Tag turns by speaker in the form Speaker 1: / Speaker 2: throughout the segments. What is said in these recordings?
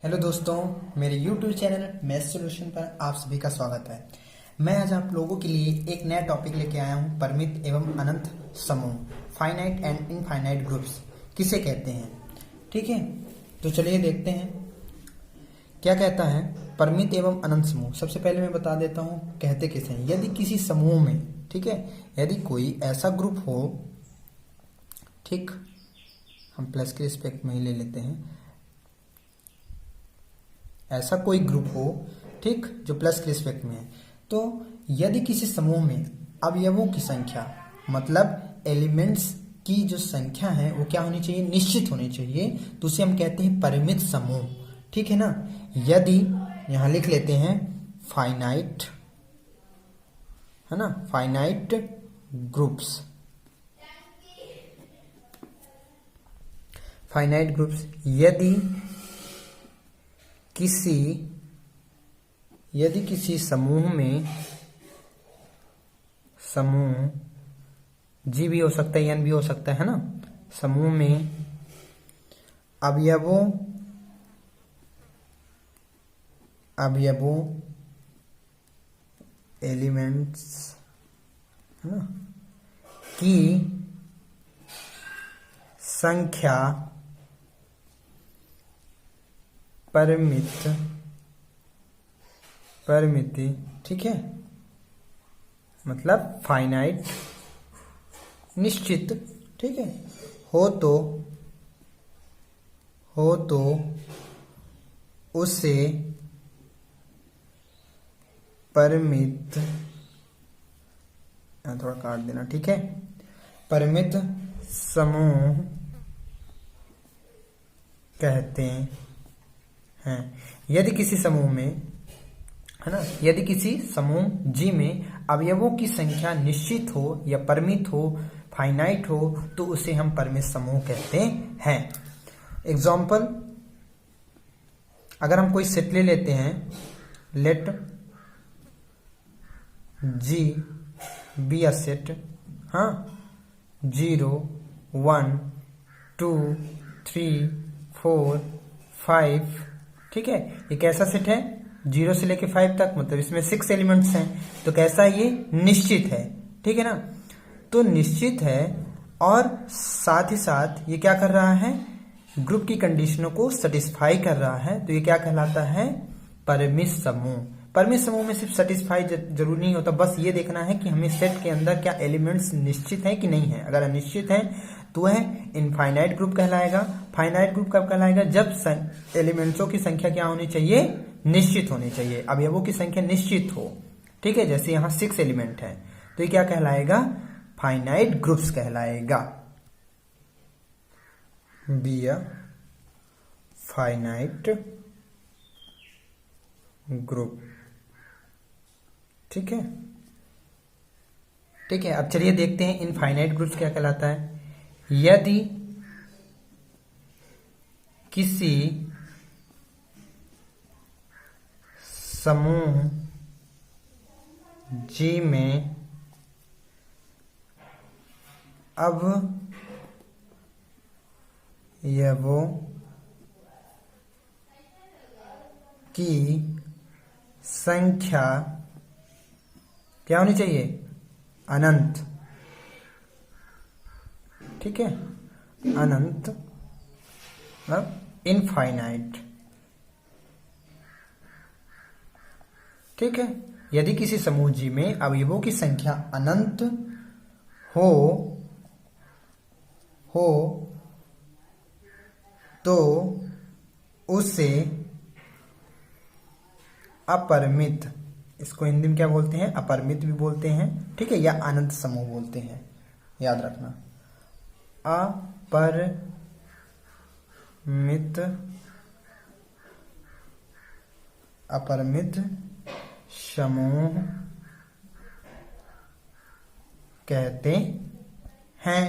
Speaker 1: Hello दोस्तों, मेरे YouTube channel math solution पर आप सभी का स्वागत है। मैं आज आप लोगों के लिए एक नया टॉपिक लेके आया हूँ। परिमित एवं अनंत समूह, फाइनाइट एंड इनफाइनाइट ग्रुप्स किसे कहते हैं। ठीक है, तो चलिए देखते हैं क्या कहता है परिमित एवं अनंत समूह। सबसे पहले मैं बता देता हूँ कहते किसे हैं। यदि किसी समूह में, ठीक है, यदि कोई ऐसा ग्रुप हो, ठीक, हम प्लस के रिस्पेक्ट में ही ले लेते हैं, ऐसा कोई ग्रुप हो, ठीक, जो प्लस के रिस्पेक्ट में है, तो यदि किसी समूह में अवयवों की संख्या, मतलब एलिमेंट्स की जो संख्या है वो क्या होनी चाहिए, निश्चित होनी चाहिए, तो उसे हम कहते हैं परिमित समूह। ठीक है ना। यदि यहां लिख लेते हैं फाइनाइट, है ना, फाइनाइट ग्रुप्स, फाइनाइट ग्रुप्स यदि किसी समूह में, समूह जी भी हो सकता है, एन भी हो सकता है ना, समूह में अवयवों एलिमेंट्स, है ना, की संख्या परिमिति, ठीक है, मतलब फाइनाइट, निश्चित, ठीक है, हो तो उसे परिमित, थोड़ा काट देना, ठीक है, परिमित समूह कहते हैं। यदि किसी समूह में, है ना, यदि किसी समूह जी में अवयवों की संख्या निश्चित हो या परिमित हो, फाइनाइट हो, तो उसे हम परिमित समूह कहते हैं। एग्जाम्पल, अगर हम कोई सेट ले लेते हैं, let G be a set, हाँ, 0 1 2 3 4 5, ठीक है, ये कैसा सेट है, 0 से लेके 5 तक, मतलब इसमें 6 एलिमेंट्स हैं, तो कैसा है, ये निश्चित है, ठीक है ना। तो निश्चित है और साथ ही साथ ये क्या कर रहा है, ग्रुप की कंडीशनों को सेटिस्फाई कर रहा है, तो ये क्या कहलाता है, परिमित समूह। परिमित समूह में सिर्फ सेटिस्फाई जरूरी नहीं होता, बस ये देखना है कि हमें सेट के अंदर क्या एलिमेंट्स निश्चित हैं कि नहीं है। अगर अनिश्चित है तो वह इनफाइनाइट ग्रुप कहलाएगा। फाइनाइट ग्रुप कब कहलाएगा, जब एलिमेंट्सों की संख्या क्या होनी चाहिए, निश्चित होनी चाहिए, अवयवों की संख्या निश्चित हो, ठीक है। जैसे यहाँ 6 एलिमेंट है, तो ये क्या कहलाएगा, फाइनाइट ग्रुप्स कहलाएगा, बी अ फाइनाइट ग्रुप, ठीक है। ठीक है, अब चलिए देखते हैं इनफाइनाइट ग्रुप्स क्या कहलाता है। यदि किसी समूह जी में अवयवों की संख्या क्या होनी चाहिए, अनंत, ठीक है, अनंत, मतलब इनफाइनाइट, ठीक है। यदि किसी समूह जी में अवयवों की संख्या अनंत हो तो उसे अपरिमित, इसको हिंदी में क्या बोलते हैं, अपरिमित भी बोलते हैं, ठीक है, या अनंत समूह बोलते हैं, याद रखना, अपरिमित समूह कहते हैं,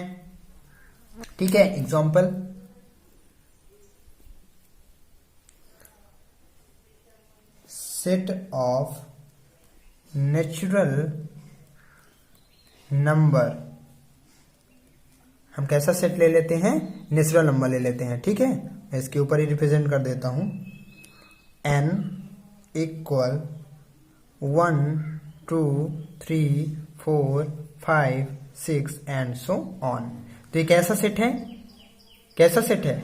Speaker 1: ठीक है। Example, set of natural number, हम कैसा सेट ले लेते हैं, नेचुरल नंबर ले लेते हैं, ठीक है। मैं इसके ऊपर ही रिप्रेजेंट कर देता हूं, n equal 1 2 3 4 5 6 and so on. तो ये कैसा सेट है? कैसा सेट है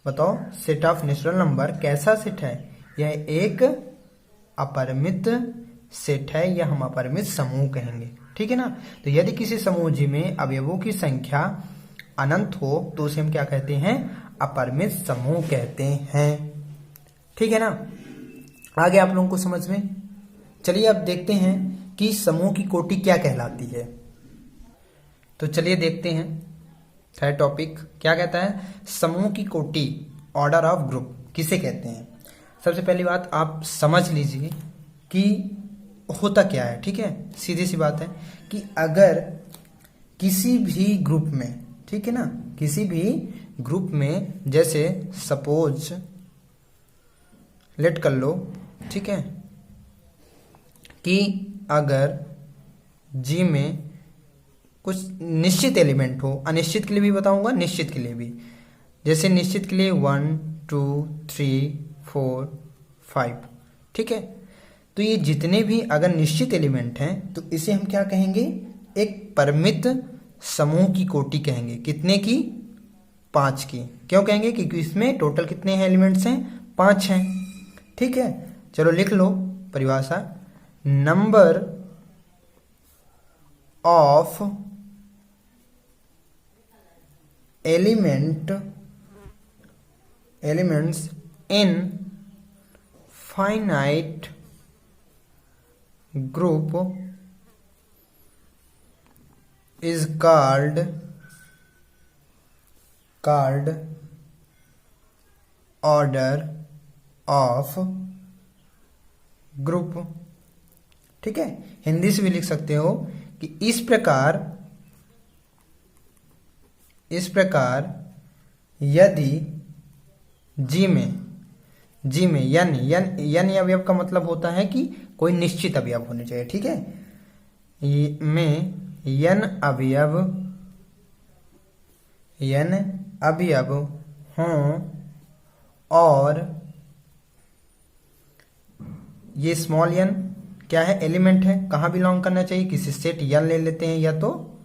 Speaker 1: बताओ? सेट ऑफ नेचुरल नंबर कैसा सेट है? यह एक अपरिमित सेट है, या हम अपरिमित समूह कहेंगे, ठीक है ना। तो यदि किसी समूह जी में अवयवों की संख्या अनंत हो तो उसे हम क्या कहते हैं? अपरिमित समूह कहते हैं, ठीक है ना। आगे आप लोगों को समझ में। चलिए अब देखते हैं कि समूह की कोटि क्या कहलाती है। तो चलिए देखते हैं। थर्ड टॉपिक क्या कहता है? समूह की कोटि, ऑर्डर ऑफ ग्रुप किसे कहते हैं। सबसे पहली बात आप समझ लीजिए कि होता क्या है, ठीक है। सीधी सी बात है कि अगर किसी भी ग्रुप में, ठीक है ना, किसी भी ग्रुप में, जैसे सपोज लेट कर लो, ठीक है, कि अगर जी में कुछ निश्चित एलिमेंट हो, अनिश्चित के लिए भी बताऊंगा, निश्चित के लिए भी। जैसे निश्चित के लिए 1 2 3 4 5, ठीक है। तो ये जितने भी अगर निश्चित एलिमेंट हैं तो इसे हम क्या कहेंगे? एक परिमित समूह की कोटि कहेंगे। कितने की? 5 की। क्यों कहेंगे? क्योंकि इसमें टोटल कितने हैं एलिमेंट्स हैं? 5 हैं, ठीक है। चलो लिख लो परिभाषा। Number of elements in finite group is called order of group, ठीक है। हिंदी से भी लिख सकते हो कि इस प्रकार यदि जी में यन अवयव का मतलब होता है कि कोई निश्चित अवयव होने चाहिए, ठीक है। में यन अवयव हों और ये स्मॉल यन क्या है? एलिमेंट है। कहाँ बिलोंग करना चाहिए? किसी सेट यन ले लेते हैं या तो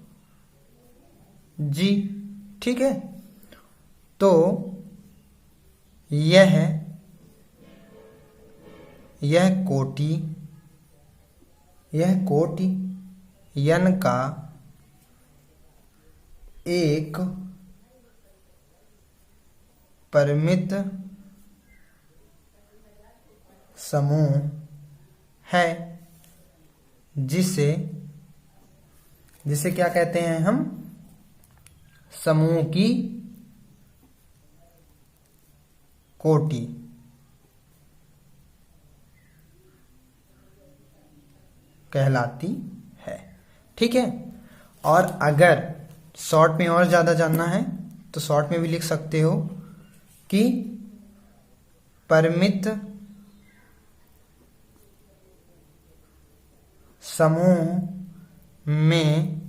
Speaker 1: जी, ठीक है। तो यह कोटि यन का एक परिमित समूह है, जिसे क्या कहते हैं हम? समूह की कोटि कहलाती है, ठीक है। और अगर शॉर्ट में और ज्यादा जानना है तो शॉर्ट में भी लिख सकते हो कि परिमित समूह में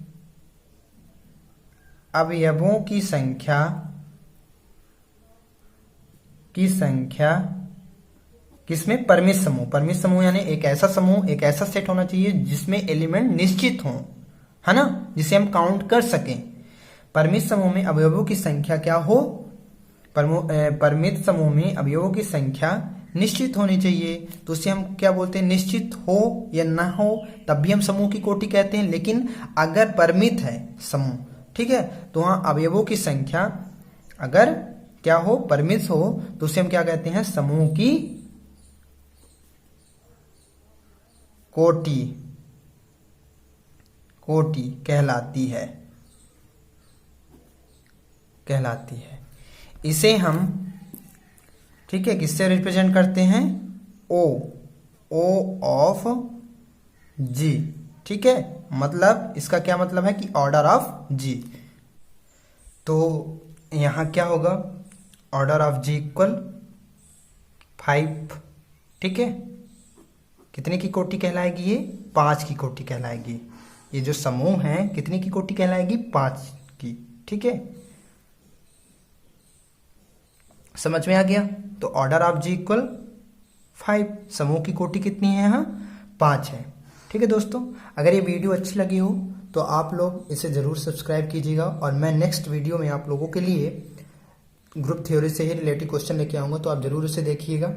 Speaker 1: अवयवों की संख्या किसमें? परिमित समूह यानी एक ऐसा समूह, एक ऐसा सेट होना चाहिए जिसमें एलिमेंट निश्चित हों, है ना, जिसे हम काउंट कर सकें। परिमित समूह में अवयवों की संख्या क्या हो? परिमित समूह में अवयवों की संख्या निश्चित होनी चाहिए। तो उसे हम क्या बोलते हैं? निश्चित हो या ना हो तब भी हम समूह की कोटि कहते हैं। लेकिन अगर परिमित है समूह, ठीक है, तो वहां अवयवों की संख्या अगर क्या हो? परिमित हो, तो उसे हम क्या कहते हैं? समूह की कोटि कहलाती है। इसे हम, ठीक है, किससे रिप्रेजेंट करते हैं? ओ ऑफ जी, ठीक है। मतलब इसका क्या मतलब है कि ऑर्डर ऑफ जी। तो यहां क्या होगा? ऑर्डर ऑफ जी इक्वल 5, ठीक है। कितने की कोटि कहलाएगी? ये 5 की कोटि कहलाएगी। ये जो समूह है कितने की कोटि कहलाएगी? 5 की, ठीक है। समझ में आ गया? तो ऑर्डर ऑफ जी इक्वल 5। समूह की कोटि कितनी है यहाँ? 5 है। ठीक है दोस्तों, अगर ये वीडियो अच्छी लगी हो तो आप लोग इसे ज़रूर सब्सक्राइब कीजिएगा, और मैं नेक्स्ट वीडियो में आप लोगों के लिए ग्रुप थ्योरी से ही रिलेटेड क्वेश्चन लेके आऊँगा, तो आप ज़रूर इसे देखिएगा।